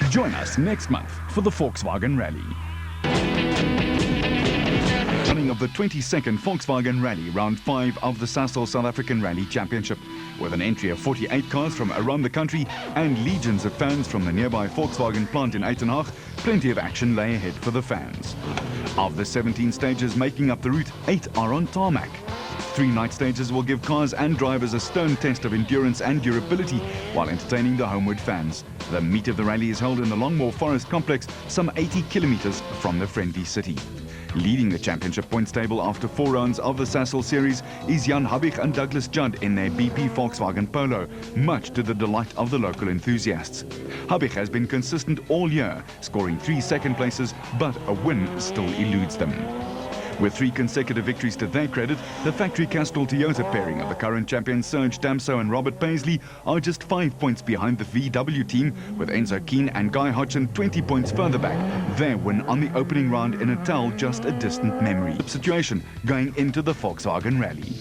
Join us next month for the Volkswagen Rally. Running of the 22nd Volkswagen Rally, round 5 of the Sasol South African Rally Championship. With an entry of 48 cars from around the country and legions of fans from the nearby Volkswagen plant in Uitenhage, plenty of action lay ahead for the fans. Of the 17 stages making up the route, 8 are on tarmac. 3 night stages will give cars and drivers a stone test of endurance and durability while entertaining the homeward fans. The meat of the rally is held in the Longmore Forest complex, some 80 kilometers from the friendly city. Leading the championship points table after 4 rounds of the Sasol series is Jan Habig and Douglas Judd in their BP Volkswagen Polo, much to the delight of the local enthusiasts. Habig has been consistent all year, scoring 3 second places, but a win still eludes them. With 3 consecutive victories to their credit, the factory Castrol Toyota pairing of the current champions Serge Damso and Robert Paisley are just 5 points behind the VW team, with Enzo Keen and Guy Hodgson 20 points further back. Their win on the opening round in Natal just a distant memory. Situation going into the Volkswagen Rally.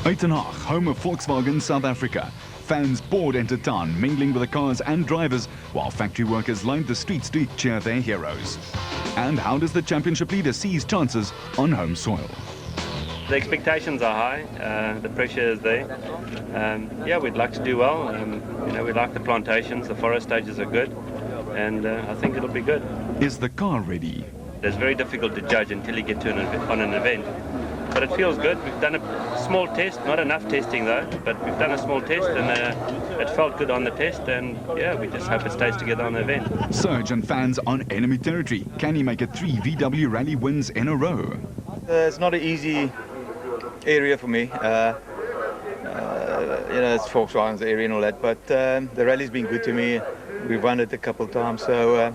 Uitenhage, home of Volkswagen South Africa. Fans poured into town, mingling with the cars and drivers, while factory workers lined the streets to cheer their heroes. And how does the championship leader see his chances on home soil? The expectations are high, the pressure is there. Yeah, we'd like to do well. We like the plantations, the forest stages are good, and I think it'll be good. Is the car ready? It's very difficult to judge until you get to on an event. But it feels good. We've done a small test, not enough testing though, but we've done a small test and it felt good on the test, and yeah, we just hope it stays together on the event. Surge and fans on enemy territory. Can he make it 3 VW Rally wins in a row? It's not an easy area for me. It's Volkswagen's area and all that, but the rally's been good to me. We've won it a couple of times, so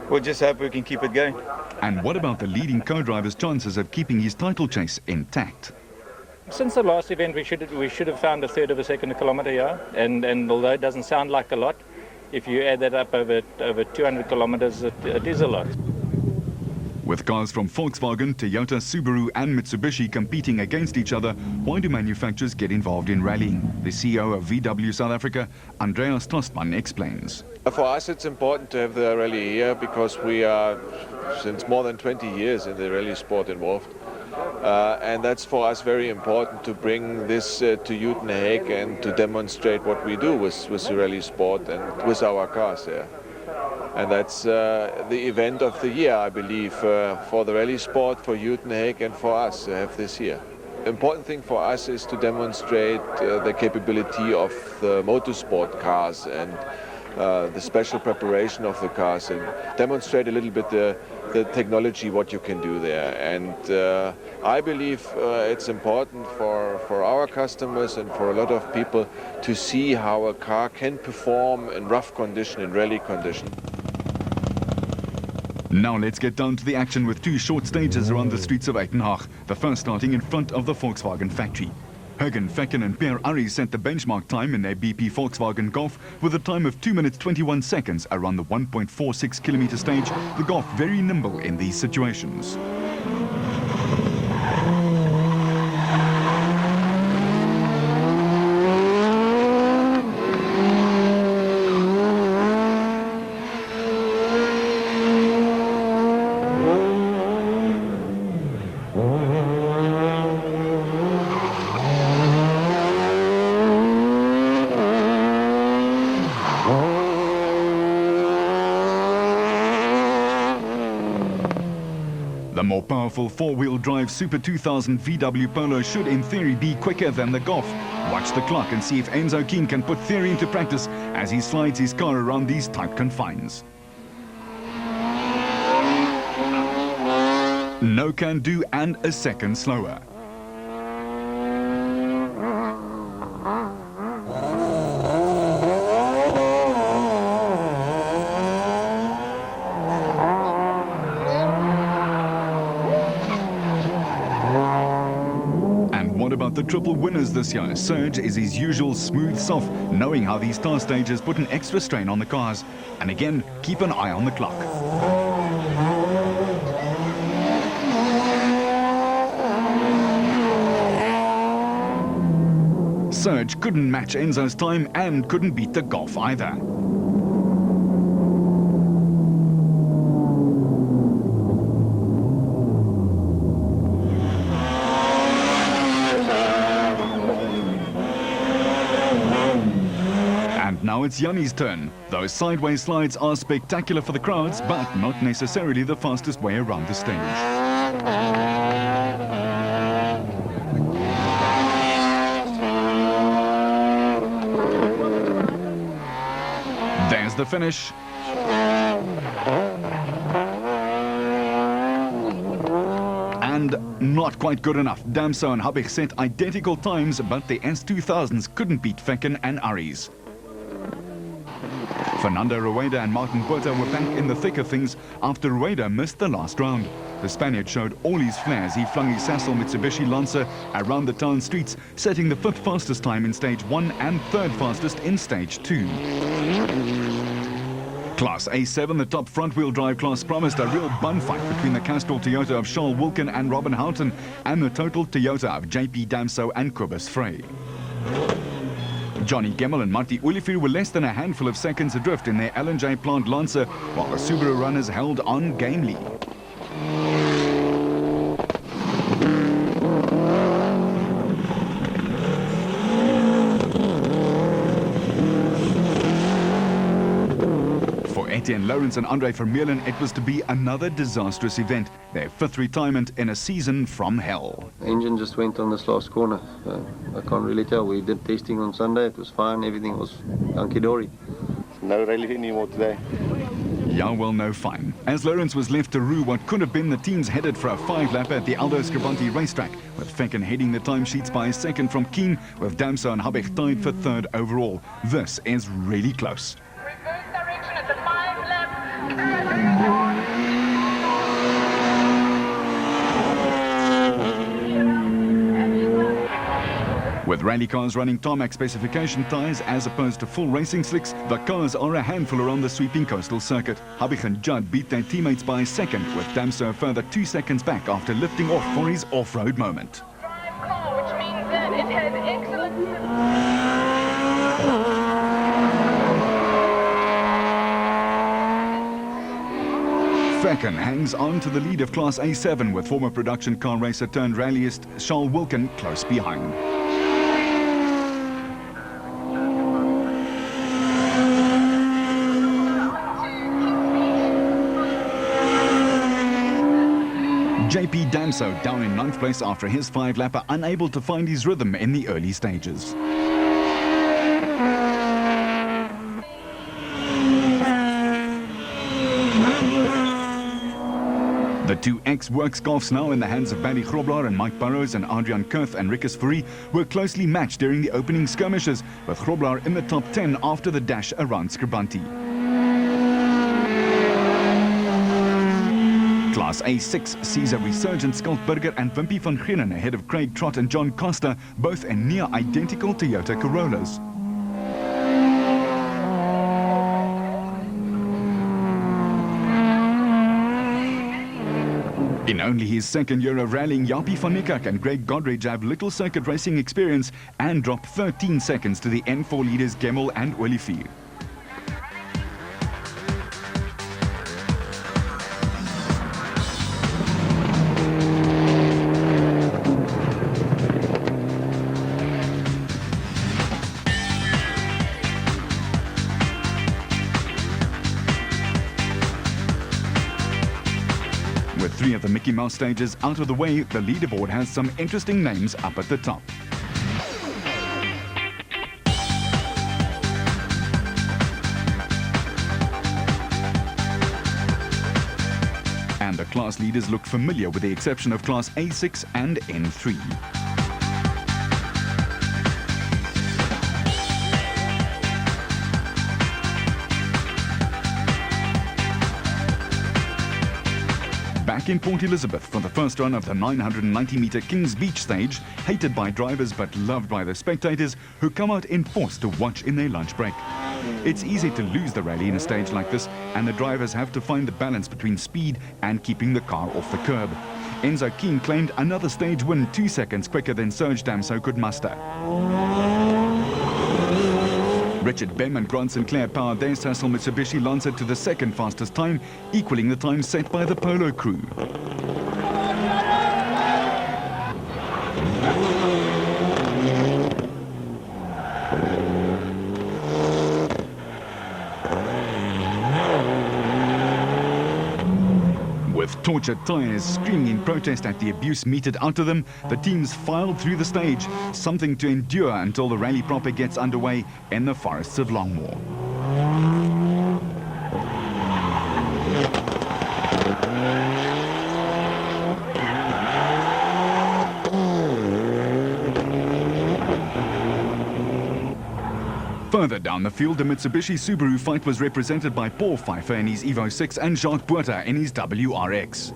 we'll just hope we can keep it going. And what about the leading co-driver's chances of keeping his title chase intact? Since the last event, we should have found a third of a second a kilometre, yeah. And although it doesn't sound like a lot, if you add that up over 200 kilometres, it is a lot. With cars from Volkswagen, Toyota, Subaru and Mitsubishi competing against each other, why do manufacturers get involved in rallying? The CEO of VW South Africa, Andreas Tostmann, explains. For us it's important to have the rally here because we are since more than 20 years in the rally sport involved. And that's for us very important to bring this to Uitenhage and to demonstrate what we do with the rally sport and with our cars there. And that's the event of the year, I believe, for the rally sport, for Uitenhage and for us to have this here. The important thing for us is to demonstrate the capability of the motorsport cars and the special preparation of the cars and demonstrate a little bit the technology, what you can do there. And I believe it's important for our customers and for a lot of people to see how a car can perform in rough condition, in rally condition. Now let's get down to the action with 2 short stages around the streets of Uitenhage, the first starting in front of the Volkswagen factory. Hagen Fecken and Pierre Arrie set the benchmark time in their BP Volkswagen Golf with a time of 2 minutes 21 seconds around the 1.46 kilometer stage, the Golf very nimble in these situations. The more powerful 4-wheel drive Super 2000 VW Polo should in theory be quicker than the Golf. Watch the clock and see if Enzo Keen can put theory into practice as he slides his car around these tight confines. No can do and a second slower. What about the triple winners this year? Serge is his usual smooth self, knowing how these star stages put an extra strain on the cars. And again, keep an eye on the clock. Serge couldn't match Enzo's time and couldn't beat the Golf either. Now it's Yanni's turn. Those sideways slides are spectacular for the crowds, but not necessarily the fastest way around the stage. There's the finish. And not quite good enough. Damso and Habich set identical times, but the S2000s couldn't beat Fecken and Aries. Fernando Rueda and Martin Puerta were back in the thick of things after Rueda missed the last round. The Spaniard showed all his flair as he flung his Sassel Mitsubishi Lancer around the town streets, setting the 5th fastest time in Stage 1 and 3rd fastest in Stage 2. Class A7, the top front-wheel drive class, promised a real bun fight between the Castrol Toyota of Charles Wilken and Robin Houghton and the Total Toyota of JP Damso and Cobus Frey. Johnny Gemmel and Marty Olivier were less than a handful of seconds adrift in their L&J plant Lancer, while the Subaru runners held on gamely. For Etienne Lawrence and Andre Vermeulen, it was to be another disastrous event, their 5th retirement in a season from hell. Engine just went on this last corner. I can't really tell. We did testing on Sunday. It was fine. Everything was hunky-dory. No rally anymore today. Yeah, well, no fine. As Lawrence was left to rue what could have been the teams headed for a 5-lapper at the Aldo Scribante racetrack, with Fecken heading the timesheets by a second from Keen, with Damso and Habich tied for 3rd overall. This is really close. Reverse direction at the 5 lap. With rally cars running tarmac specification tyres as opposed to full racing slicks, the cars are a handful around the sweeping coastal circuit. Habich and Judd beat their teammates by a second, with Damso a further 2 seconds back after lifting off for his off-road moment. Drive car, which means that it has excellent... Fecken hangs on to the lead of Class A7 with former production car racer turned rallyist Charles Wilken close behind. JP Damso down in 9th place after his 5-lapper, unable to find his rhythm in the early stages. The two ex-Works Golfs, now in the hands of Barry Grobler and Mike Burrows and Adrian Kurth and Rikus Fourie, were closely matched during the opening skirmishes, with Grobler in the top 10 after the dash around Scribante. Class A6 sees a resurgent Skultburger and Wimpy van Ginnen ahead of Craig Trott and John Costa, both in near-identical Toyota Corollas. In only his 2nd year of rallying, Japie van Niekerk and Greg Godridge have little circuit racing experience and drop 13 seconds to the N4 leaders Gemmel and Olivier. With 3 of the Mickey Mouse stages out of the way, the leaderboard has some interesting names up at the top. And the class leaders looked familiar with the exception of Class A6 and N3. Back in Port Elizabeth for the first run of the 990-metre Kings Beach stage, hated by drivers but loved by the spectators who come out in force to watch in their lunch break. It's easy to lose the rally in a stage like this, and the drivers have to find the balance between speed and keeping the car off the curb. Enzo Keen claimed another stage win 2 seconds quicker than Serge Damso could muster. Richard Bem and Grant Sinclair powered their Sasol Mitsubishi Lancer to the second fastest time, equaling the time set by the Polo crew. With tortured tyres screaming in protest at the abuse meted out of them, the teams filed through the stage, something to endure until the rally proper gets underway in the forests of Longmoor. Further down the field, the Mitsubishi Subaru fight was represented by Paul Pfeiffer in his Evo 6 and Jacques Buerta in his WRX.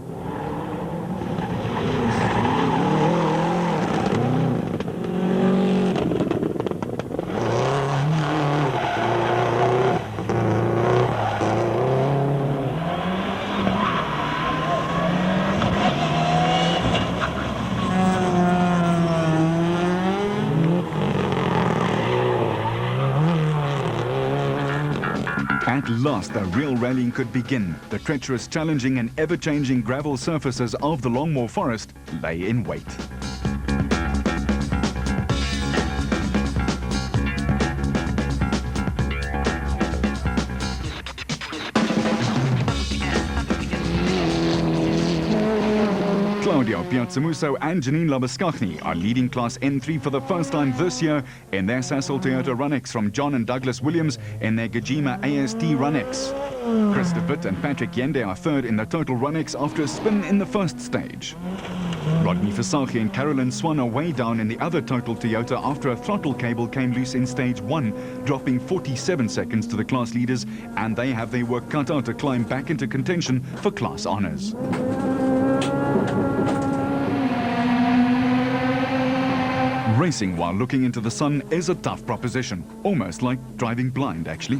At last, the real rallying could begin. The treacherous, challenging and ever-changing gravel surfaces of the Longmoor Forest lay in wait. Claudio Piazzamuso and Janine Labuschagne are leading Class N3 for the first time this year in their Sasol Toyota Run-X from John and Douglas Williams in their Gajima AST Run-X. Chris de Witt and Patrick Yende are third in the total Run-X after a spin in the first stage. Rodney Versace and Carolyn Swan are way down in the other total Toyota after a throttle cable came loose in stage 1, dropping 47 seconds to the class leaders, and they have their work cut out to climb back into contention for class honours. Racing while looking into the sun is a tough proposition, almost like driving blind, actually.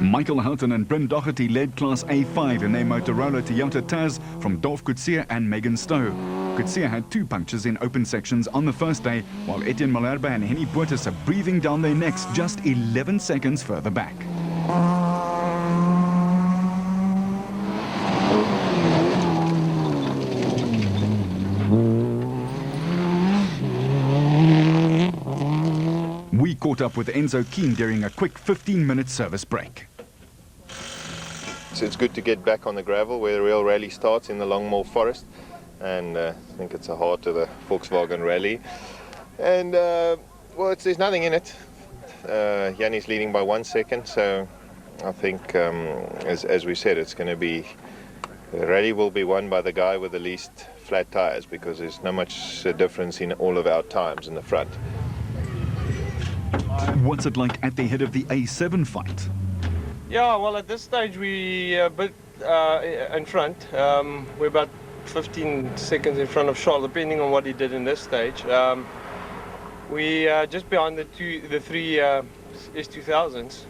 Michael Houghton and Bryn Doherty led Class A5 in their Motorola Toyota Taz from Dolph Coetzee and Megan Stowe. Coetzee had 2 punctures in open sections on the first day, while Etienne Malherbe and Henny Boertes are breathing down their necks just 11 seconds further back. We caught up with Enzo Keen during a quick 15-minute service break. So it's good to get back on the gravel where the real rally starts in the Longmoor Forest, and I think it's the heart of the Volkswagen Rally. And well, there's nothing in it. Yanni's leading by 1 second, so I think as we said, it's going to be, the rally will be won by the guy with the least flat tires, because there's not much difference in all of our times in the front. What's it like at the head of the A7 fight? Yeah, well, at this stage we're a bit in front. We're about 15 seconds in front of Charles, depending on what he did in this stage. We are just behind the three S2000s,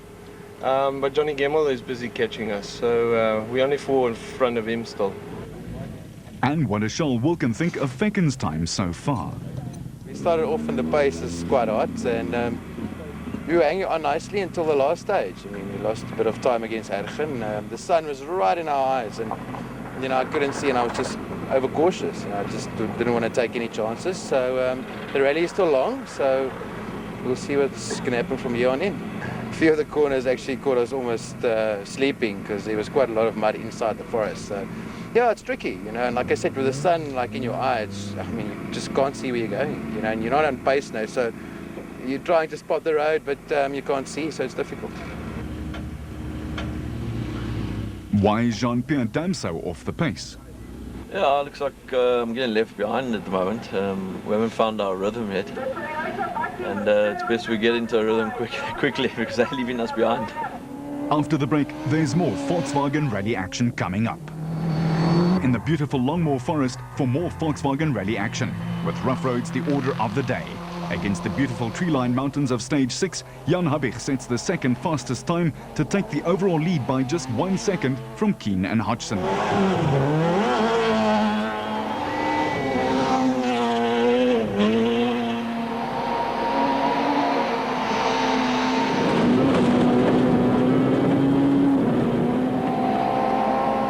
but Johnny Gemmell is busy catching us, so we're only 4 in front of him still. And what does Charles Wilkin think of Fecken's time so far? We started off and the pace is quite hot, and we were hanging on nicely until the last stage. I mean, we lost a bit of time against Ergen. The sun was right in our eyes, and I couldn't see, and I was just overcautious. I just didn't want to take any chances. So the rally is still long, so we'll see what's going to happen from here on in. few of the corners actually caught us almost sleeping because there was quite a lot of mud inside the forest. So, yeah, it's tricky, you know. And like I said, with the sun like in your eye, I mean, you just can't see where you're going, you know. And you're not on pace now, so you're trying to spot the road, but you can't see, so it's difficult. Why is Jean-Pierre Damso off the pace? Yeah, it looks like I'm getting left behind at the moment. We haven't found our rhythm yet. And it's best we get into a rhythm quickly because they're leaving us behind. After the break, there's more Volkswagen Rally action coming up. In the beautiful Longmoor Forest for more Volkswagen Rally action, with rough roads the order of the day. Against the beautiful tree-lined mountains of Stage 6, Jan Habig sets the second fastest time to take the overall lead by just 1 second from Keen and Hodgson.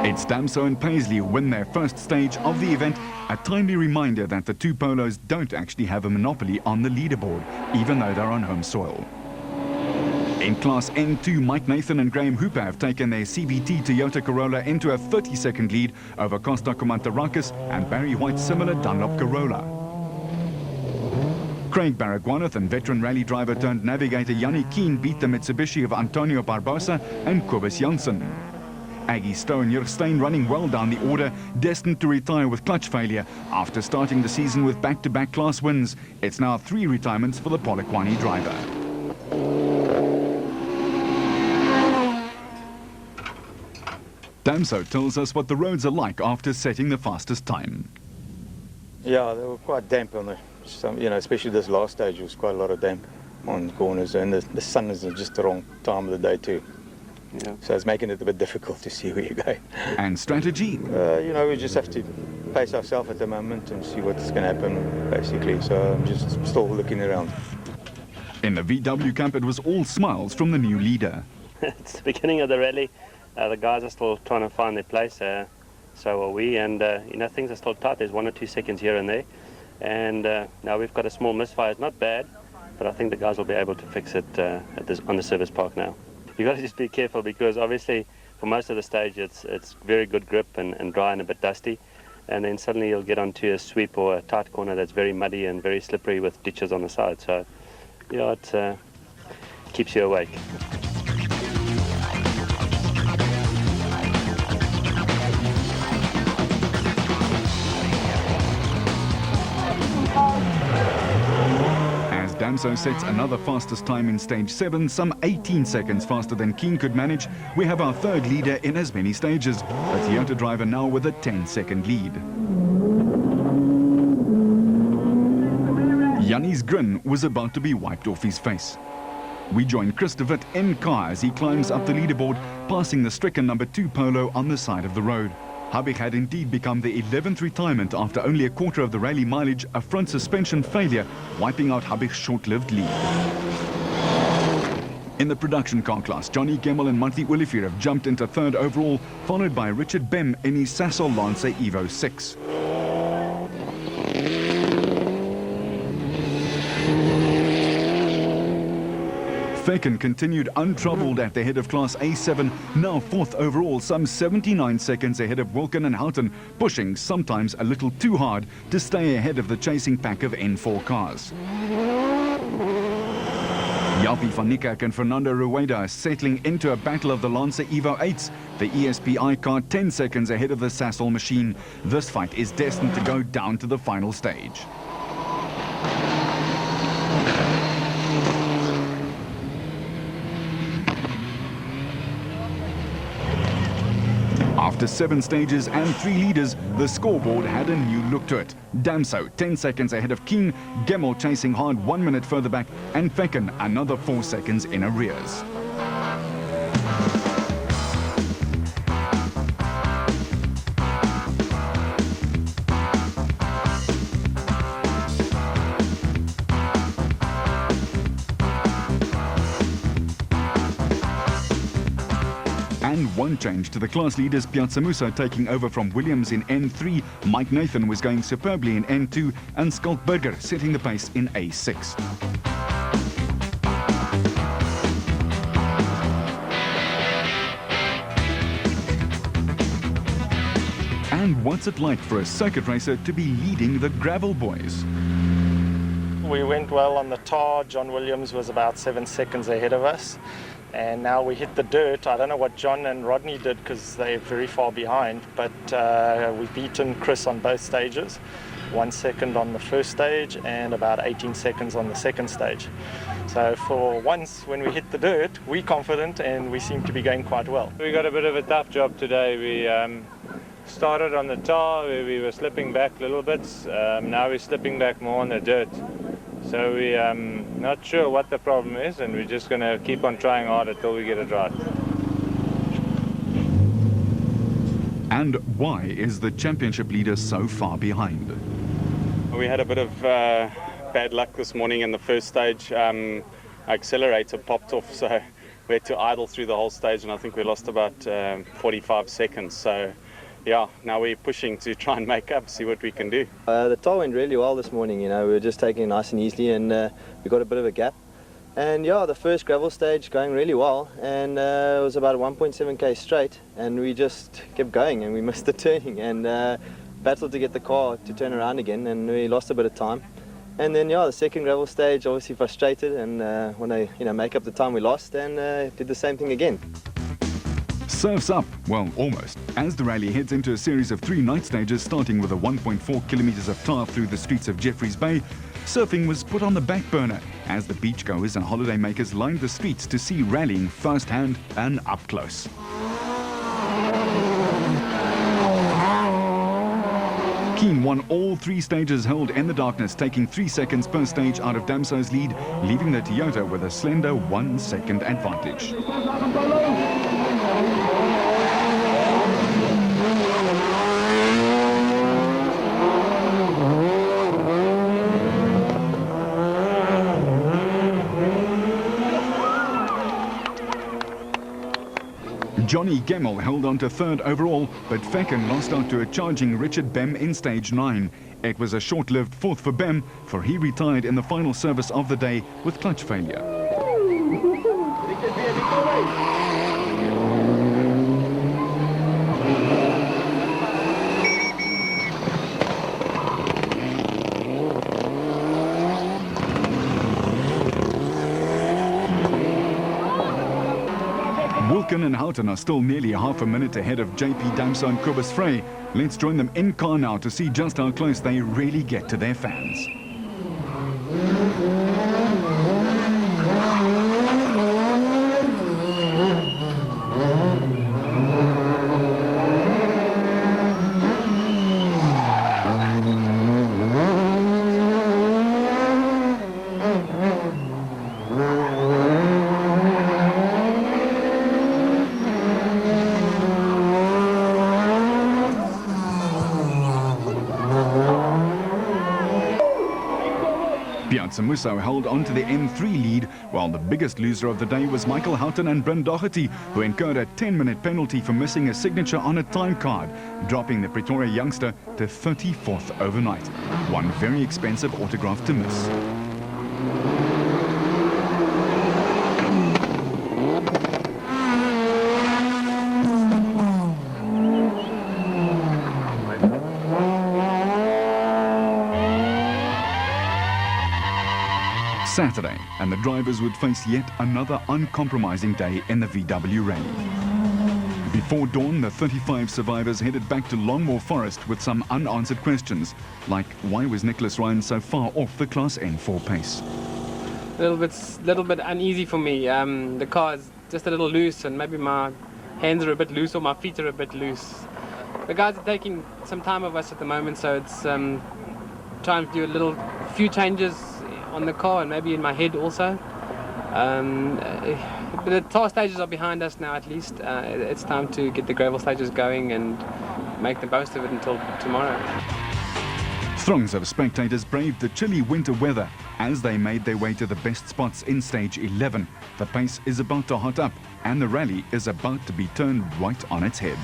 It's Damso and Paisley who win their first stage of the event, a timely reminder that the two polos don't actually have a monopoly on the leaderboard, even though they're on home soil. In Class N2, Mike Nathan and Graham Hooper have taken their CVT Toyota Corolla into a 30-second lead over Costa Comantarakis and Barry White's similar Dunlop Corolla. Craig Baragwanath and veteran rally driver turned navigator Yanni Keen beat the Mitsubishi of Antonio Barbosa and Kobus Janssen. Aggie Stowe and Jurgstein running well down the order, destined to retire with clutch failure after starting the season with back-to-back class wins. It's now 3 retirements for the Polokwane driver. Damso tells us what the roads are like after setting the fastest time. Yeah, they were quite damp on you know, especially this last stage. There was quite a lot of damp on corners, and the sun is just the wrong time of the day too. Yeah. So it's making it a bit difficult to see where you're going. And strategy? You know, we just have to pace ourselves at the moment and see what's going to happen, basically. So I'm just still looking around. In the VW camp, it was all smiles from the new leader. It's the beginning of the rally. The guys are still trying to find their place, so are we. And, you know, things are still tight. There's 1 or 2 seconds here and there. And now we've got a small misfire. It's not bad, but I think the guys will be able to fix it on the service park now. You've got to just be careful because obviously for most of the stage it's very good grip and dry and a bit dusty, and then suddenly you'll get onto a sweep or a tight corner that's very muddy and very slippery with ditches on the side. So yeah, it keeps you awake. Damso sets another fastest time in Stage 7, some 18 seconds faster than Keen could manage. We have our third leader in as many stages, a Toyota driver now with a 10-second lead. Yanni's grin was about to be wiped off his face. We join Chris de Wit in car as he climbs up the leaderboard, passing the stricken number 2 Polo on the side of the road. Habig had indeed become the 11th retirement after only a quarter of the rally mileage, a front suspension failure, wiping out Habig's short-lived lead. In the production car class, Johnny Gemmel and Monty Olivier have jumped into 3rd overall, followed by Richard Bem in his Sasol Lancer Evo 6. Faken continued untroubled at the head of Class A7, now 4th overall, some 79 seconds ahead of Wilken and Houghton, pushing sometimes a little too hard to stay ahead of the chasing pack of N4 cars. Yapi van Niekerk and Fernando Rueda settling into a battle of the Lancer Evo 8s, the ESPI car 10 seconds ahead of the Sasol machine. This fight is destined to go down to the final stage. After 7 stages and 3 leaders, the scoreboard had a new look to it. Damso 10 seconds ahead of King, Gemmel chasing hard 1 minute further back, and Faken another 4 seconds in arrears. And one change to the class leaders, Piazza Musa taking over from Williams in N3, Mike Nathan was going superbly in N2, and Skalkberger setting the pace in A6. And what's it like for a circuit racer to be leading the gravel boys? We went well on the tar. John Williams was about 7 seconds ahead of us. And now we hit the dirt. I don't know what John and Rodney did because they're very far behind, but we've beaten Chris on both stages. 1 second on the first stage and about 18 seconds on the second stage. So for once, when we hit the dirt, we're confident and we seem to be going quite well. We got a bit of a tough job today. We started on the tar where we were slipping back little bits. Now we're slipping back more on the dirt. So we're not sure what the problem is, and we're just going to keep on trying hard until we get it right. And why is the championship leader so far behind? We had a bit of bad luck this morning in the first stage. Our accelerator popped off, so we had to idle through the whole stage, and I think we lost about 45 seconds. So yeah, now we're pushing to try and make up, see what we can do. The tar went really well this morning, you know, we were just taking it nice and easily, and we got a bit of a gap. And yeah, the first gravel stage going really well, and it was about a 1.7k straight, and we just kept going and we missed the turning and battled to get the car to turn around again, and we lost a bit of time. And then yeah, the second gravel stage, obviously frustrated and want to make up the time we lost, and did the same thing again. Surf's up, well, almost, as the rally heads into a series of 3 night stages starting with a 1.4 kilometers of tar through the streets of Jeffreys Bay. Surfing was put on the back burner as the beachgoers and holidaymakers lined the streets to see rallying firsthand and up close. Keen won all 3 stages held in the darkness, taking 3 seconds per stage out of Damso's lead, leaving the Toyota with a slender 1 second advantage. Johnny Gemmell held on to 3rd overall, but Fecken lost out to a charging Richard Bem in stage 9. It was a short-lived 4th for Bem, for he retired in the final service of the day with clutch failure. Wilken and Houghton are still nearly half a minute ahead of JP Damso and Kobus Frey. Let's join them in car now to see just how close they really get to their fans. Musso held on to the M3 lead, while the biggest loser of the day was Michael Houghton and Bryn Doherty, who incurred a 10-minute penalty for missing a signature on a time card, dropping the Pretoria youngster to 34th overnight. One very expensive autograph to miss. Saturday, and the drivers would face yet another uncompromising day in the VW Rally. Before dawn, the 35 survivors headed back to Longmore Forest with some unanswered questions, like why was Nicholas Ryan so far off the Class N4 pace? A little bit uneasy for me. The car is just a little loose, and maybe my hands are a bit loose or my feet are a bit loose. The guys are taking some time of us at the moment, so it's trying to do a few changes on the car and maybe in my head also. But the tar stages are behind us now, at least. It's time to get the gravel stages going and make the most of it until tomorrow. Throngs of spectators braved the chilly winter weather as they made their way to the best spots in stage 11. The pace is about to hot up and the rally is about to be turned right on its head.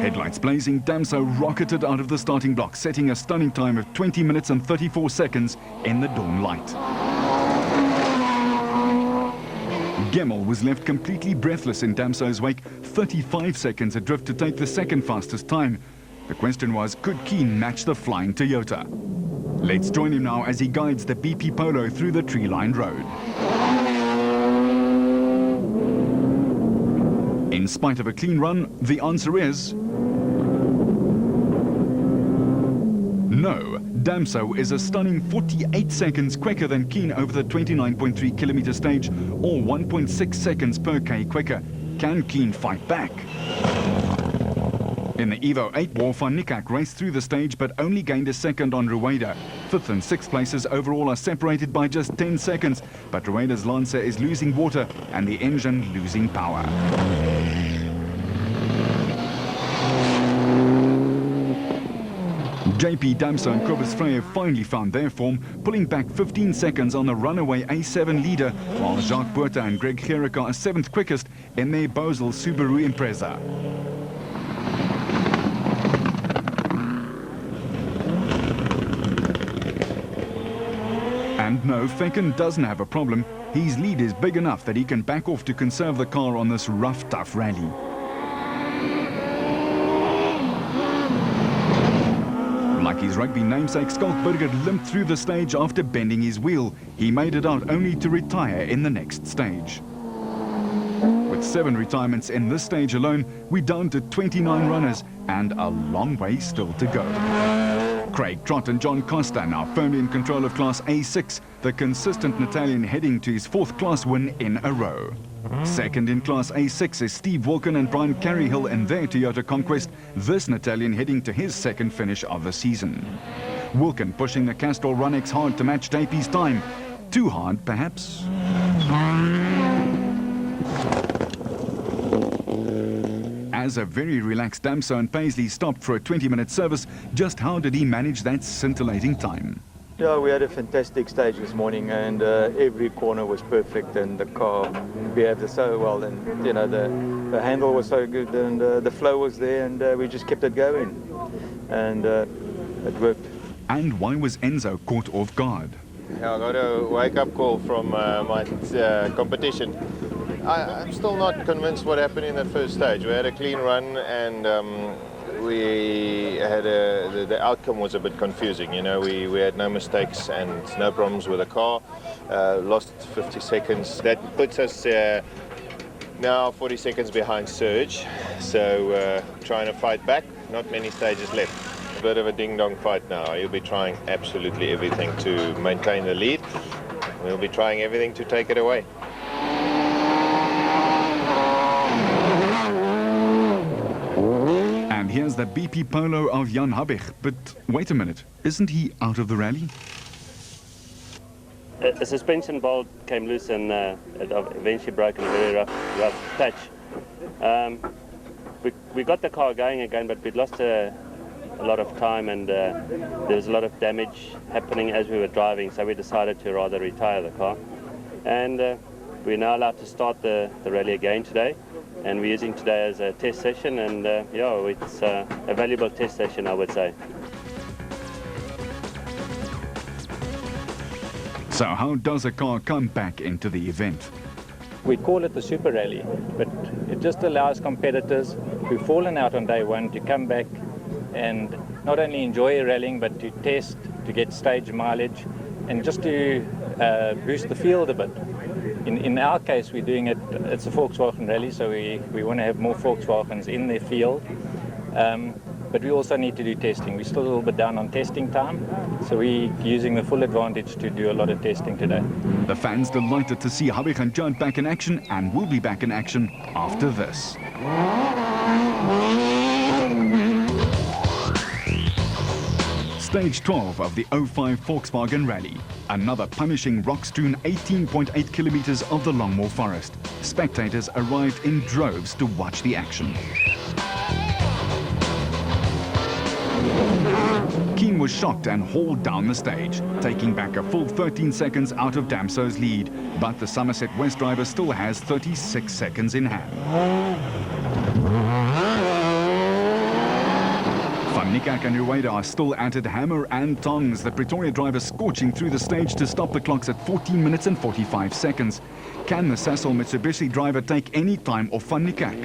Headlights blazing, Damso rocketed out of the starting block, setting a stunning time of 20 minutes and 34 seconds in the dawn light. Gemmell was left completely breathless in Damso's wake, 35 seconds adrift to take the second fastest time. The question was, could Keane match the flying Toyota? Let's join him now as he guides the BP Polo through the tree-lined road. In spite of a clean run, the answer is no. Damso is a stunning 48 seconds quicker than Keane over the 29.3 kilometer stage, or 1.6 seconds per K quicker. Can Keane fight back? In the Evo 8 war, Van Niekerk raced through the stage but only gained a second on Rueda. 5th and 6th places overall are separated by just 10 seconds, but Rueda's Lancer is losing water and the engine losing power. JP Damso and Kobus Frey finally found their form, pulling back 15 seconds on the runaway A7 leader, while Jacques Botha and Greg Gericke are 7th quickest in their Bosel Subaru Impreza. And no, Fecken doesn't have a problem. His lead is big enough that he can back off to conserve the car on this rough, tough rally. Like his rugby namesake, Skalkberger limped through the stage after bending his wheel. He made it out only to retire in the next stage. With 7 retirements in this stage alone, we're down to 29 runners and a long way still to go. Craig Trott and John Costa now firmly in control of Class A6, the consistent Italian heading to his 4th class win in a row. Second in Class A6 is Steve Wilkin and Brian Careyhill in their Toyota Conquest, this Italian heading to his 2nd finish of the season. Wilkin pushing the Castrol Runex hard to match JP's time. Too hard, perhaps? As a very relaxed Damso and Paisley stopped for a 20-minute service, just how did he manage that scintillating time? Yeah, we had a fantastic stage this morning, and every corner was perfect, and the car behaved so well, and you know the handle was so good, and the flow was there, and we just kept it going, and it worked. And why was Enzo caught off guard? Yeah, I got a wake-up call from my competition. I'm still not convinced what happened in that first stage. We had a clean run, and we had the outcome was a bit confusing. You know, we had no mistakes and no problems with the car. Lost 50 seconds. That puts us now 40 seconds behind Serge. So trying to fight back. Not many stages left. A bit of a ding-dong fight now. He'll be trying absolutely everything to maintain the lead. We'll be trying everything to take it away. And here's the BP Polo of Jan Habig. But wait a minute, isn't he out of the rally? A suspension bolt came loose and it eventually broke in a very rough patch. We got the car going again, but we'd lost a lot of time, and there was a lot of damage happening as we were driving, so we decided to rather retire the car. And we're now allowed to start the rally again today, and we're using today as a test session, and yeah, it's a valuable test session, I would say. So how does a car come back into the event? We call it the Super Rally, but it just allows competitors who've fallen out on day one to come back and not only enjoy rallying, but to test, to get stage mileage, and just to boost the field a bit. In our case, we're doing it, it's a Volkswagen Rally, so we want to have more Volkswagens in the field. But we also need to do testing. We're still a little bit down on testing time, so we're using the full advantage to do a lot of testing today. The fans delighted to see Habig and Judd back in action, and will be back in action after this. Stage 12 of the 05 Volkswagen Rally. Another punishing rock-strewn 18.8 kilometers of the Longmoor Forest. Spectators arrived in droves to watch the action. Keane was shocked and hauled down the stage, taking back a full 13 seconds out of Damso's lead. But the Somerset West driver still has 36 seconds in hand. Van Nikak and Rueda are still at it, hammer and tongs. The Pretoria driver scorching through the stage to stop the clocks at 14 minutes and 45 seconds. Can the Sasol Mitsubishi driver take any time off Van Nikak?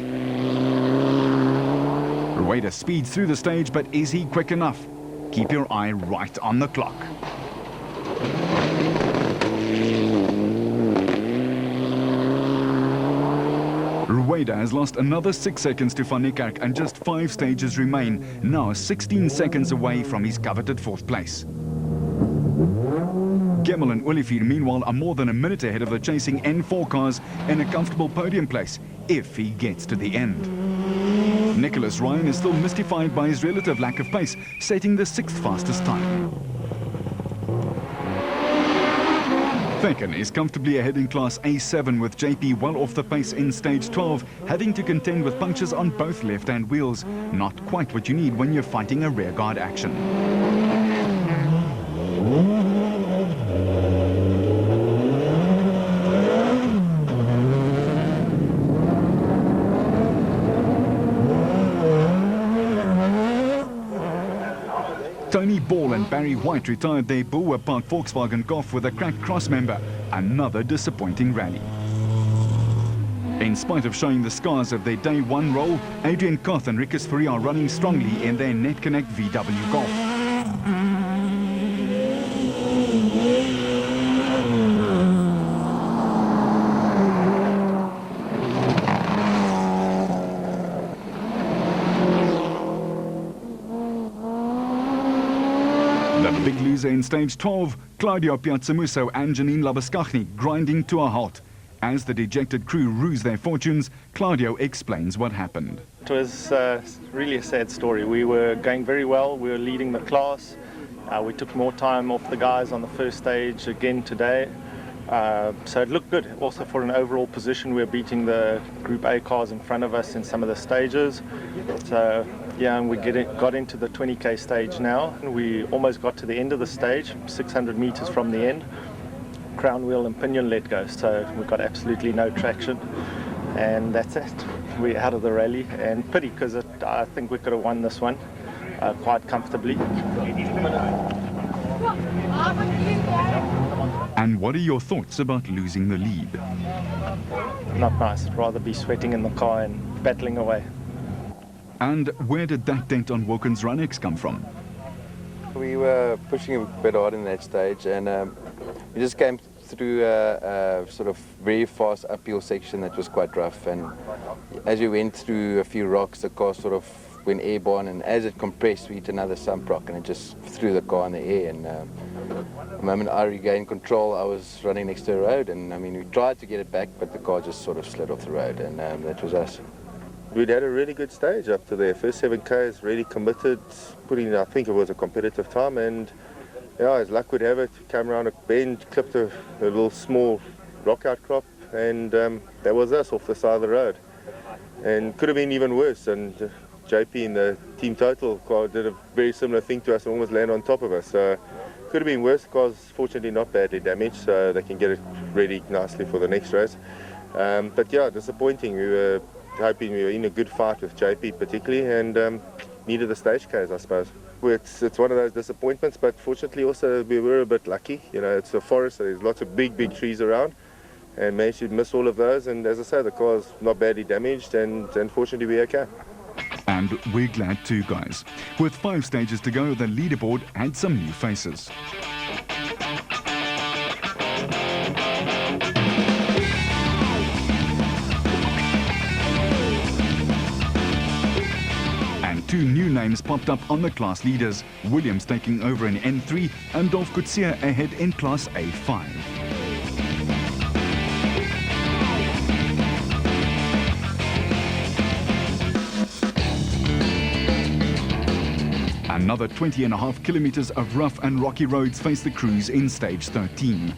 Rueda speeds through the stage, but is he quick enough? Keep your eye right on the clock. Rueda has lost another 6 seconds to Van Niekerk and just 5 stages remain, now 16 seconds away from his coveted 4th place. Gemmel and Olivier meanwhile are more than a minute ahead of the chasing N4 cars in a comfortable podium place, if he gets to the end. Nicholas Ryan is still mystified by his relative lack of pace, setting the 6th fastest time. Vecken is comfortably ahead in Class A7 with JP well off the pace in Stage 12, having to contend with punctures on both left-hand wheels. Not quite what you need when you're fighting a rearguard action. Tony Ball and Barry White retired their Bulwer Park Volkswagen Golf with a cracked cross member. Another disappointing rally. In spite of showing the scars of their day 1 roll, Adrian Koth and Rikus Fourie are running strongly in their NetConnect VW Golf. The big loser in Stage 12, Claudio Piazzamuso and Janine Labuskaghni grinding to a halt. As the dejected crew ruse their fortunes, Claudio explains what happened. It was really a sad story. We were going very well, we were leading the class. We took more time off the guys on the first stage again today. So it looked good. Also for an overall position, we were beating the Group A cars in front of us in some of the stages. So yeah, and we got into the 20k stage now, and we almost got to the end of the stage, 600 meters from the end. Crown wheel and pinion let go, so we got absolutely no traction, and that's it. We're out of the rally, and pity because I think we could have won this one quite comfortably. And what are your thoughts about losing the lead? Not nice. I'd rather be sweating in the car and battling away. And where did that dent on Wilkins' Runex come from? We were pushing a bit hard in that stage, and we just came through a sort of very fast uphill section that was quite rough, and as we went through a few rocks, the car sort of went airborne, and as it compressed, we hit another sump rock, and it just threw the car in the air. And the moment I regained control, I was running next to the road, and I mean, we tried to get it back, but the car just sort of slid off the road, and that was us. We'd had a really good stage up to there. First 7Ks, really committed, putting, I think it was a competitive time, and yeah, as luck would have it, came around a bend, clipped a little small rock outcrop, and that was us off the side of the road. And could have been even worse, and JP in the team total car did a very similar thing to us and almost landed on top of us. So could have been worse. The car's fortunately not badly damaged, so they can get it ready nicely for the next race. But yeah, disappointing. We were hoping we were in a good fight with JP particularly, and needed the stage Ks, I suppose. It's one of those disappointments, but fortunately also we were a bit lucky. You know, it's a forest, so there's lots of big trees around, and managed to miss all of those. And as I say, the car's not badly damaged, and fortunately we're okay. And we're glad too, guys. With 5 stages to go, the leaderboard had some new faces. And 2 new names popped up on the class leaders. Williams taking over in N3 and Dolph Coetzee ahead in Class A5. Another 20.5 kilometers of rough and rocky roads face the crews in Stage 13.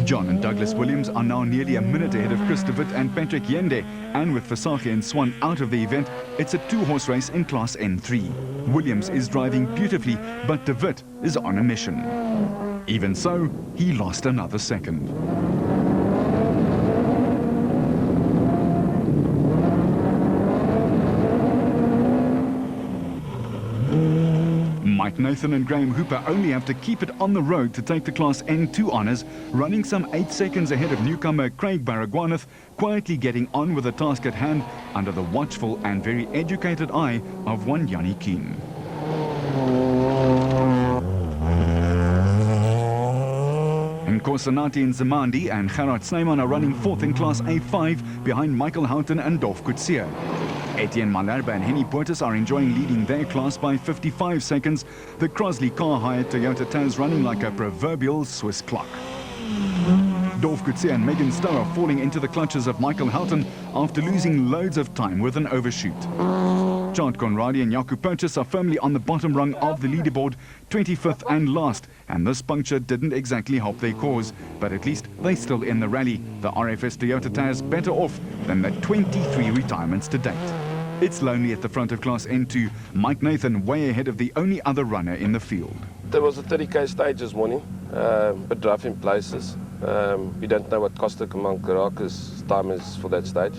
John and Douglas Williams are now nearly a minute ahead of Chris de Wit and Patrick Yende, and with Versage and Swan out of the event, it's a 2-horse race in Class N3. Williams is driving beautifully, but de Wit is on a mission. Even so, he lost another second. Nathan and Graham Hooper only have to keep it on the road to take the Class N2 honours, running some 8 seconds ahead of newcomer Craig Baragwanath, quietly getting on with the task at hand under the watchful and very educated eye of one Yanni Keane. Nkosanati Nzimandi and Gerard Snyman are running fourth in Class A5 behind Michael Houghton and Dolf Coetzee. Etienne Malherbe and Henny Portis are enjoying leading their class by 55 seconds. The Crosley car-hired Toyota Taz running like a proverbial Swiss clock. Dolf Coetzee and Megan Stowe are falling into the clutches of Michael Houghton after losing loads of time with an overshoot. Chad Conradi and Jaco Purchase are firmly on the bottom rung of the leaderboard, 25th and last, and this puncture didn't exactly help their cause, but at least they're still in the rally. The RFS Toyota Taz better off than the 23 retirements to date. It's lonely at the front of Class N2, Mike Nathan way ahead of the only other runner in the field. There was a 30k stage this morning, but rough in places. We don't know what Costa Kamankaraka's time is for that stage.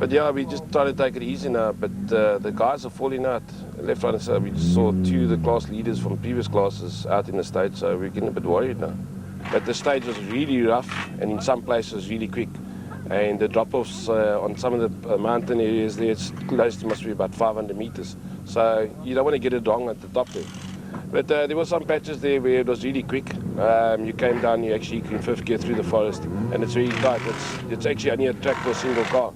But yeah, we just try to take it easy now, but the guys are falling out left, right and center. We just saw two of the class leaders from previous classes out in the stage, so we're getting a bit worried now. But the stage was really rough and in some places really quick. And the drop-offs on some of the mountain areas there, it's close to must be about 500 meters. So you don't want to get it wrong at the top there. But there were some patches there where it was really quick. You came down, you actually in fifth gear through the forest, and it's really tight. It's actually only a track for a single car.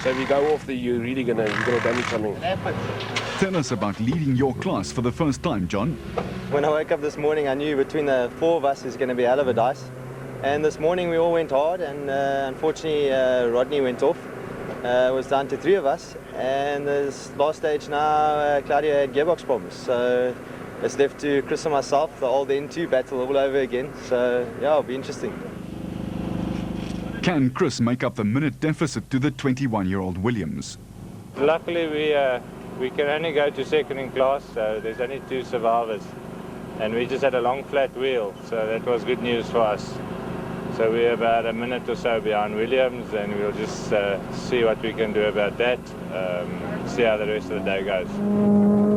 So if you go off there, you're gonna damage something. Tell us about leading your class for the first time, John. When I woke up this morning, I knew between the four of us is going to be a hell of a dice. And this morning we all went hard, and unfortunately Rodney went off. It was down to three of us, and this last stage now Claudia had gearbox problems. So it's left to Chris and myself, the old N2 battle all over again. So yeah, it'll be interesting. Can Chris make up the minute deficit to the 21-year-old Williams? Luckily we can only go to second in class, so there's only two survivors. And we just had a long flat wheel, so that was good news for us. So we're about a minute or so behind Williams, and we'll just see what we can do about that, see how the rest of the day goes.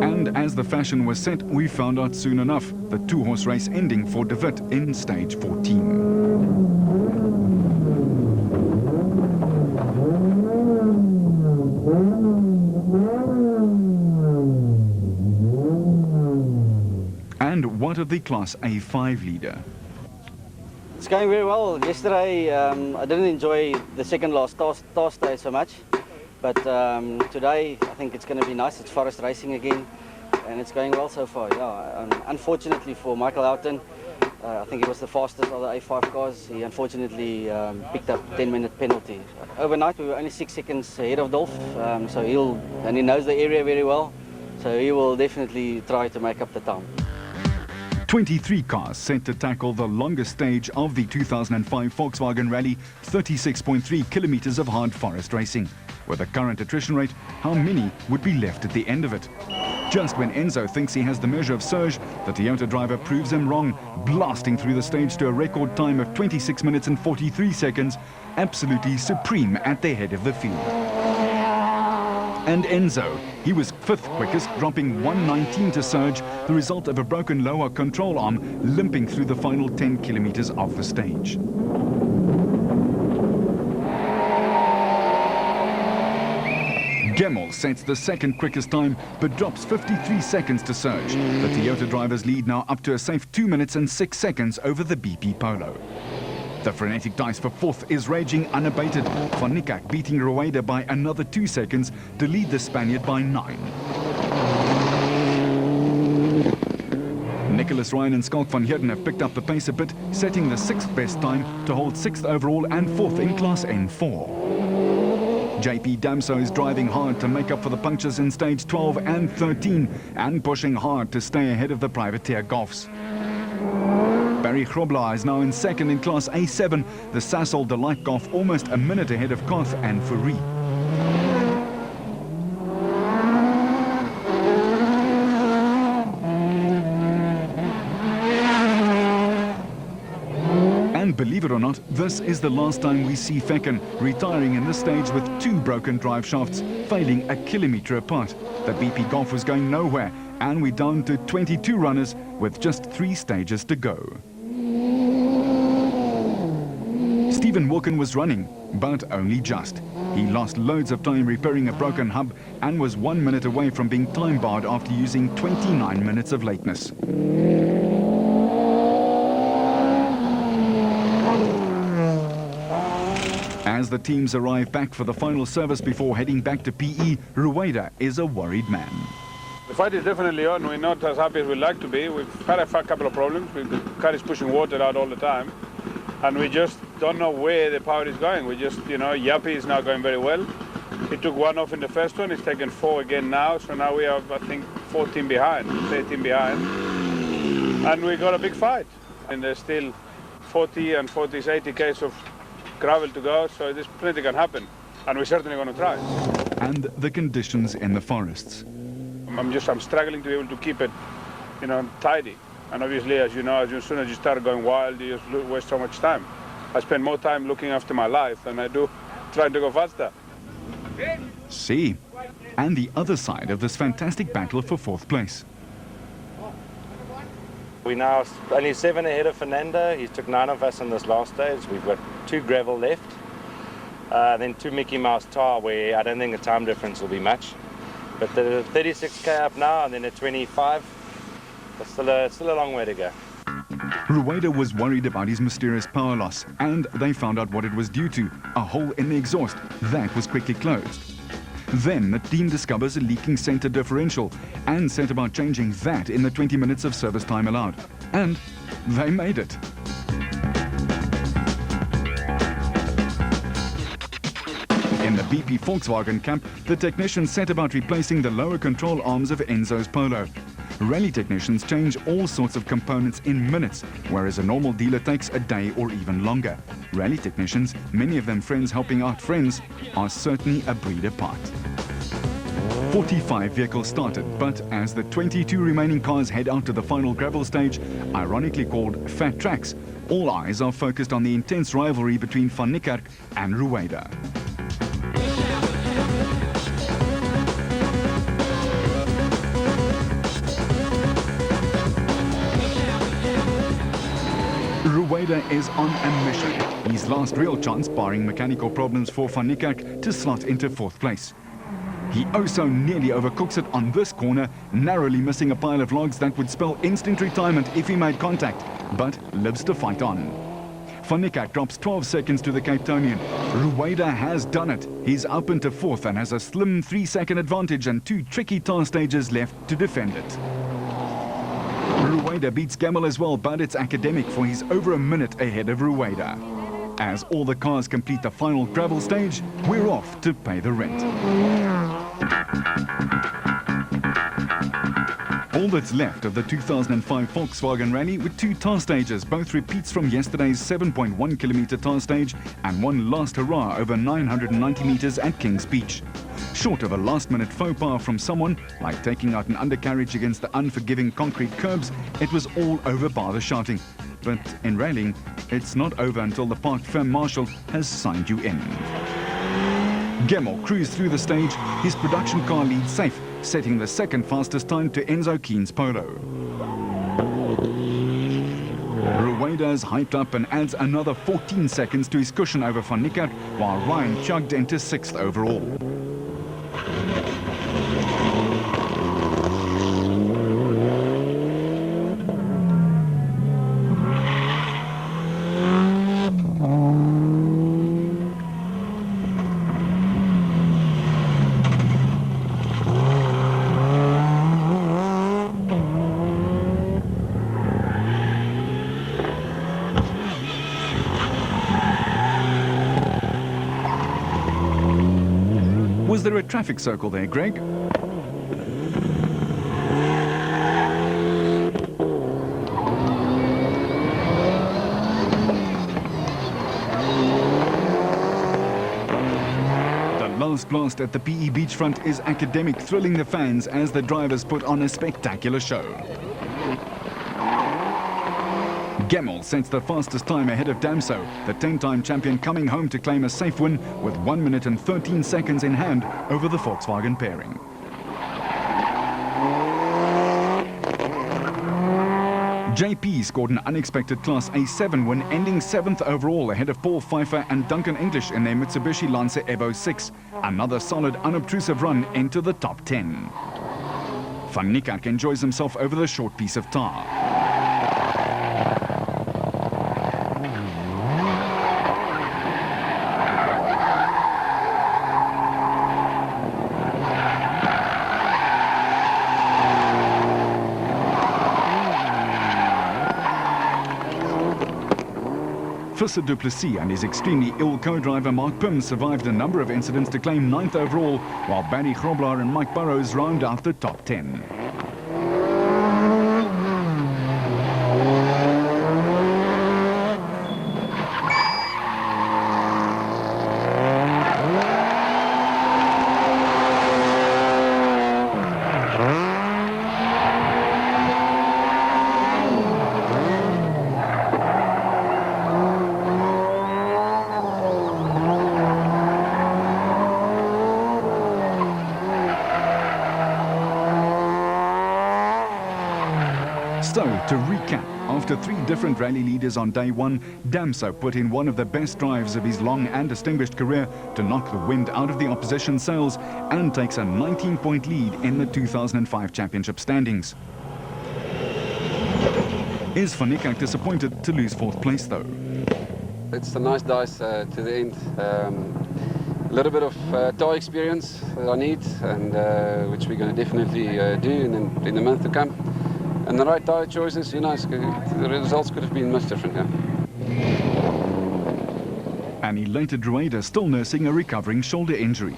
And as the fashion was set, we found out soon enough, the two-horse race ending for De Wit in stage 14. And what of the Class A5 leader? It's going very well. Yesterday I didn't enjoy the second last task day so much, but today I think it's going to be nice. It's forest racing again, and it's going well so far. Yeah. Unfortunately for Michael Houghton, I think he was the fastest of the A5 cars. He unfortunately picked up a 10-minute penalty. Overnight we were only 6 seconds ahead of Dolf, so he knows the area very well, so he will definitely try to make up the time. 23 cars set to tackle the longest stage of the 2005 Volkswagen Rally, 36.3 kilometers of hard forest racing. With the current attrition rate, how many would be left at the end of it? Just when Enzo thinks he has the measure of surge, the Toyota driver proves him wrong, blasting through the stage to a record time of 26 minutes and 43 seconds, absolutely supreme at the head of the field. And Enzo, he was fifth quickest, dropping 1:19 to surge, the result of a broken lower control arm, limping through the final 10 kilometers of the stage. Gemmell sets the second quickest time, but drops 53 seconds to surge. The Toyota drivers lead now up to a safe 2 minutes and 6 seconds over the BP Polo. The frenetic dice for fourth is raging unabated, Van Niekerk beating Rueda by another 2 seconds to lead the Spaniard by 9. Nicholas Ryan and Skalk van Heerden have picked up the pace a bit, setting the 6th best time to hold 6th overall and 4th in Class N4. JP Damso is driving hard to make up for the punctures in stage 12 and 13 and pushing hard to stay ahead of the privateer Goffs. Barry Grobler is now in second in Class A7, the Sasol Delight Goff almost a minute ahead of Koth and Fourie. And believe it or not, this is the last time we see Fecken, retiring in this stage with 2 broken drive shafts, failing a kilometre apart. The BP Golf was going nowhere, and we're down to 22 runners with just 3 stages to go. Stephen Wilkin was running, but only just. He lost loads of time repairing a broken hub and was 1 minute away from being time barred after using 29 minutes of lateness. As the teams arrive back for the final service before heading back to PE, Rueda is a worried man. The fight is definitely on. We're not as happy as we'd like to be. We've had a couple of problems. The car is pushing water out all the time. And we just don't know where the power is going. We just, Yappy is now going very well. He took 1 off in the first one. He's taken 4 again now. So now we have, I think, 14 behind, 13 behind. And we got a big fight. And there's still 40 and 40s, 80 k's of gravel to go. So this plenty can happen. And we're certainly going to try. And the conditions in the forests. I'm struggling to be able to keep it, tidy. And obviously, as you know, as soon as you start going wild, you just waste so much time. I spend more time looking after my life than I do trying to go faster. See, and the other side of this fantastic battle for 4th place. We're now only 7 ahead of Fernando. He took 9 of us in this last stage. We've got 2 gravel left. Then 2 Mickey Mouse tar, where I don't think the time difference will be much. But the 36k up now, and then a 25. It's still a long way to go. Rueda was worried about his mysterious power loss, and they found out what it was due to, a hole in the exhaust. That was quickly closed. Then the team discovers a leaking center differential and set about changing that in the 20 minutes of service time allowed. And they made it. In the BP Volkswagen camp, the technicians set about replacing the lower control arms of Enzo's Polo. Rally technicians change all sorts of components in minutes, whereas a normal dealer takes a day or even longer. Rally technicians, many of them friends helping out friends, are certainly a breed apart. 45 vehicles started, but as the 22 remaining cars head out to the final gravel stage, ironically called Fat Tracks, all eyes are focused on the intense rivalry between Van Niekerk and Rueda. Rueda is on a mission. His last real chance, barring mechanical problems for Van Niekerk, to slot into 4th place. He so nearly overcooks it on this corner, narrowly missing a pile of logs that would spell instant retirement if he made contact, but lives to fight on. Van Niekerk drops 12 seconds to the Cape Townian. Rueda has done it. He's up into 4th and has a slim 3-second advantage and 2 tricky tar stages left to defend it. Rueda beats Gemmell as well, but it's academic, for he's over a minute ahead of Rueda. As all the cars complete the final gravel stage, we're off to pay the rent. All that's left of the 2005 Volkswagen Rally were 2 tar stages, both repeats from yesterday's 7.1 kilometer tar stage and one last hurrah over 990 meters at King's Beach. Short of a last-minute faux pas from someone, like taking out an undercarriage against the unforgiving concrete curbs, it was all over bar the shouting. But in rallying, it's not over until the parked firm marshal has signed you in. Gemmell cruised through the stage, his production car leads safe, setting the 2nd fastest time to Enzo Keen's Polo. Rueda's hyped up and adds another 14 seconds to his cushion over Van Niekerk, while Ryan chugged into 6th overall. Was there a traffic circle there, Greg? The last blast at the PE beachfront is academic, thrilling the fans as the drivers put on a spectacular show. Gemmell sets the fastest time ahead of Damso, the 10-time champion coming home to claim a safe win with 1 minute and 13 seconds in hand over the Volkswagen pairing. JP scored an unexpected Class A7 win, ending 7th overall ahead of Paul Pfeiffer and Duncan English in their Mitsubishi Lancer Evo 6. Another solid, unobtrusive run into the top 10. Van Niekerk enjoys himself over the short piece of tar. Visser du Plessis and his extremely ill co-driver Mark Pym survived a number of incidents to claim 9th overall, while Barry Grobler and Mike Burrows round out the top 10. So, to recap, after 3 different rally leaders on day 1, Damso put in one of the best drives of his long and distinguished career to knock the wind out of the opposition sails and takes a 19-point lead in the 2005 championship standings. Is Van Niekerk disappointed to lose 4th place though? It's a nice dice to the end. A little bit of tar experience that I need, and which we're going to definitely do in the month to come. And the right tyre choices, you know, the results could have been much different, yeah. An elated Rueda still nursing a recovering shoulder injury.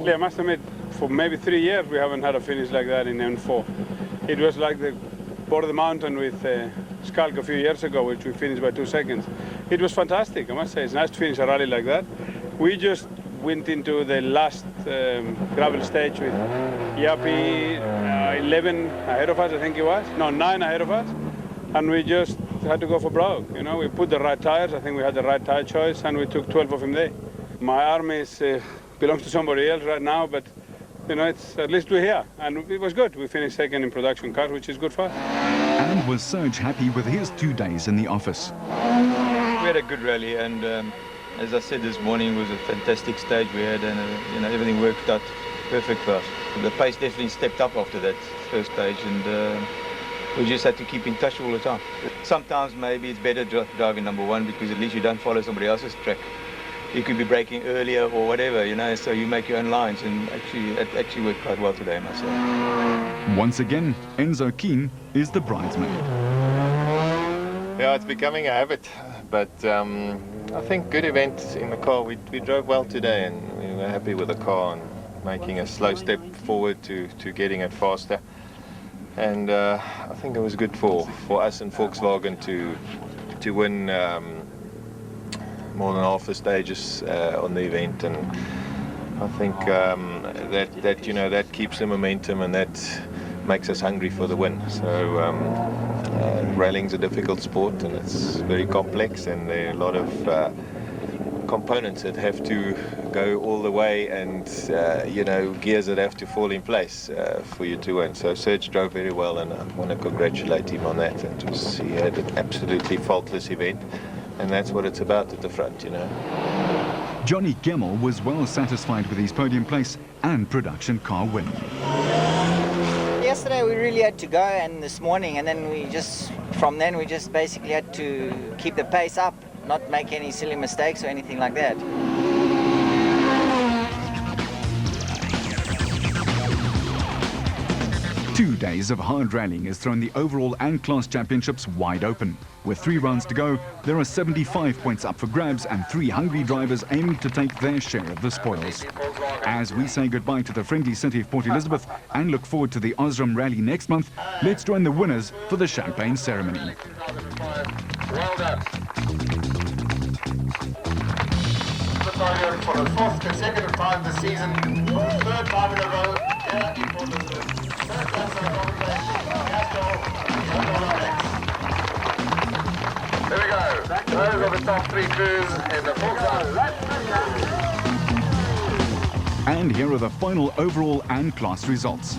I must admit, for maybe 3 years we haven't had a finish like that in N4. It was like the Border Mountain with Skalk a few years ago, which we finished by 2 seconds. It was fantastic, I must say. It's nice to finish a rally like that. We just went into the last gravel stage with Yapi 11 ahead of us, I think it was. No, 9 ahead of us. And we just had to go for broke. You know, we put the right tires. I think we had the right tire choice, and we took 12 of him there. My arm belongs to somebody else right now, but you know, at least we're here. And it was good. We finished 2nd in production car, which is good for us. And was Serge happy with his 2 days in the office? We had a good rally, and as I said this morning, it was a fantastic stage we had, and you know, everything worked out perfect for us. The pace definitely stepped up after that first stage, and we just had to keep in touch all the time. Sometimes maybe it's better driving number 1 because at least you don't follow somebody else's track. You could be braking earlier or whatever, you know, so you make your own lines, and it actually worked quite well today, I must say. Once again, Enzo Keen is the bridesmaid. Yeah, it's becoming a habit, but I think good event in the car. We drove well today, and we were happy with the car and making a slow step forward to getting it faster. And I think it was good for us and Volkswagen to win more than half the stages on the event, and I think that you know, that keeps the momentum, and that makes us hungry for the win. So rallying's a difficult sport, and it's very complex, and there are a lot of components that have to go all the way, and you know, gears that have to fall in place for you to win. So Serge drove very well, and I want to congratulate him on that. He had an absolutely faultless event, and that's what it's about at the front, you know. Johnny Gemmell was well satisfied with his podium place and production car win. Yesterday we really had to go, and this morning, and then from then we just basically had to keep the pace up, not make any silly mistakes or anything like that. 2 days of hard rallying has thrown the overall and class championships wide open. With 3 rounds to go, there are 75 points up for grabs and 3 hungry drivers aiming to take their share of the spoils. As we say goodbye to the friendly city of Port Elizabeth and look forward to the Osram Rally next month, let's join the winners for the champagne ceremony. Well done. For the 4th consecutive time this season, for the 3rd time in a row, here in Port Elizabeth. There we go. Those are the top 3 crews in the Volkswagen. And here are the final overall and class results.